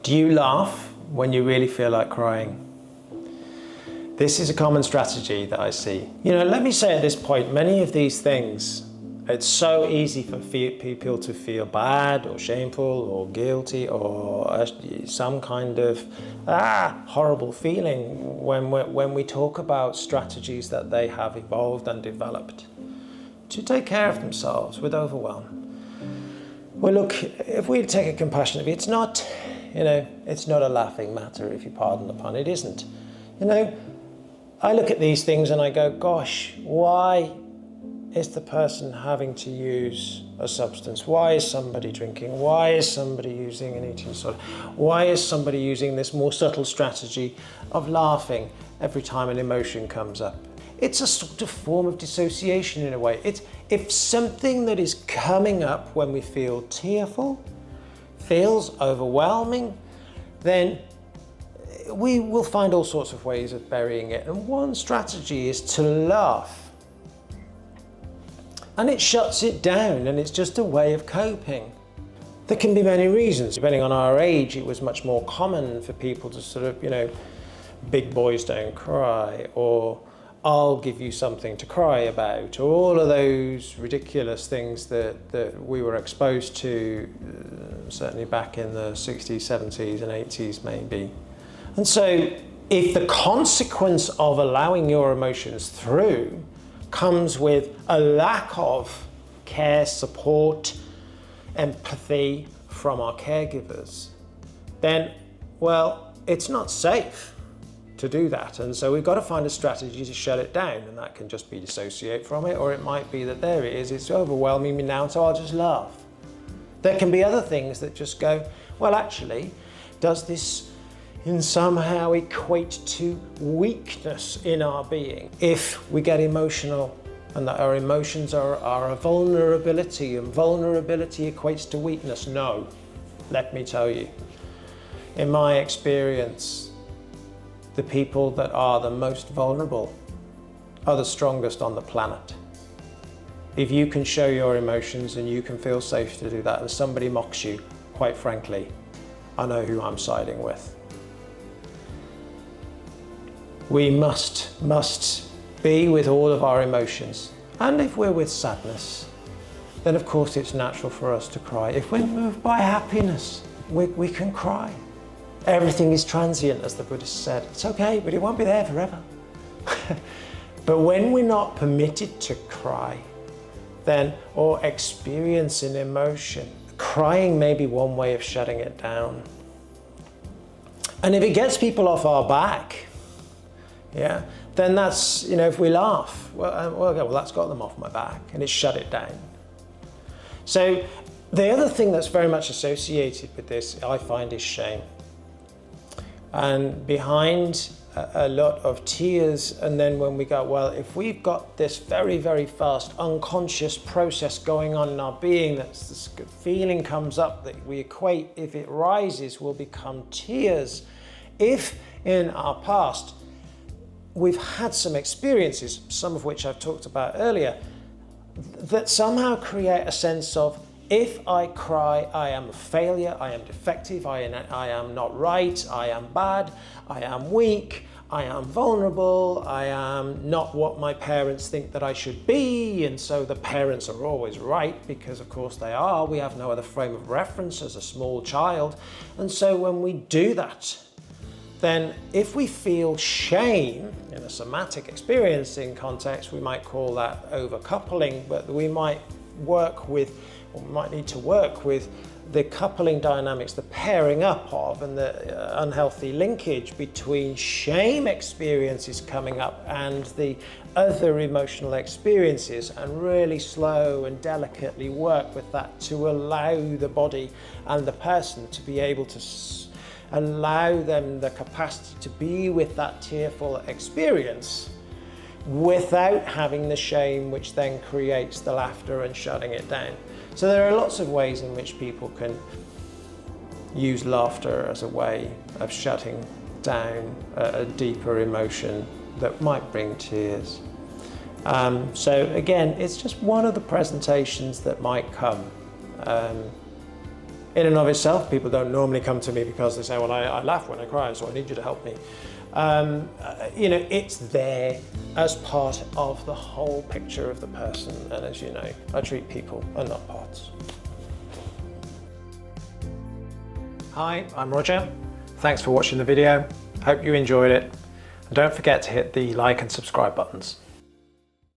Do you laugh when you really feel like crying? This is a common strategy that I see. Let me say at this point, many of these things, it's so easy for people to feel bad or shameful or guilty or some kind of horrible feeling when we talk about strategies that they have evolved and developed to take care of themselves with overwhelm. Well, look, if we take a compassionate view, it's not a laughing matter, if you pardon the pun. It isn't. I look at these things and I go, gosh, why is the person having to use a substance? Why is somebody drinking? Why is somebody using an eating disorder? Why is somebody using this more subtle strategy of laughing every time an emotion comes up? It's a sort of form of dissociation in a way. If something that is coming up when we feel tearful feels overwhelming, then we will find all sorts of ways of burying it. And one strategy is to laugh. And it shuts it down, and it's just a way of coping. There can be many reasons. Depending on our age, it was much more common for people to sort of, big boys don't cry, or I'll give you something to cry about, or all of those ridiculous things that we were exposed to, certainly back in the 60s, 70s and 80s maybe. And so if the consequence of allowing your emotions through comes with a lack of care, support, empathy from our caregivers, then, well, it's not safe to do that. And so we've got to find a strategy to shut it down, and that can just be dissociate from it, or it might be that there it is, it's overwhelming me now, so I'll just laugh. There can be other things that just go, well, actually, does this in somehow equate to weakness in our being? If we get emotional and that our emotions are a vulnerability, and vulnerability equates to weakness, no, let me tell you. In my experience, the people that are the most vulnerable are the strongest on the planet. If you can show your emotions and you can feel safe to do that, and somebody mocks you, quite frankly, I know who I'm siding with. We must be with all of our emotions. And if we're with sadness, then of course it's natural for us to cry. If we're moved by happiness, we can cry. Everything is transient, as the Buddhist said. It's okay, but it won't be there forever. But when we're not permitted to cry, then, or experience an emotion, crying may be one way of shutting it down. And if it gets people off our back, then that's, if we laugh, well, that's got them off my back, and it's shut it down. So the other thing that's very much associated with this, I find, is shame. And behind a lot of tears, and then when we go, well, if we've got this very, very fast unconscious process going on in our being, that's this feeling comes up that we equate, if it rises, will become tears. If in our past we've had some experiences, some of which I've talked about earlier, that somehow create a sense of, if I cry, I am a failure, I am defective, I am not right, I am bad, I am weak, I am vulnerable, I am not what my parents think that I should be, and so the parents are always right, because of course they are. We have no other frame of reference as a small child. And so when we do that, then if we feel shame in a somatic experiencing context, we might call that overcoupling, but we might need to work with the coupling dynamics, the pairing up of, and the unhealthy linkage between shame experiences coming up and the other emotional experiences, and really slow and delicately work with that to allow the body and the person to be able to allow them the capacity to be with that tearful experience without having the shame, which then creates the laughter and shutting it down. So there are lots of ways in which people can use laughter as a way of shutting down a deeper emotion that might bring tears. So again, it's just one of the presentations that might come. in and of itself. People don't normally come to me because they say, well, I laugh when I cry, so I need you to help me. You know, it's there as part of the whole picture of the person. And as you know, I treat people and not parts. Hi, I'm Roger. Thanks for watching the video. Hope you enjoyed it. And don't forget to hit the like and subscribe buttons.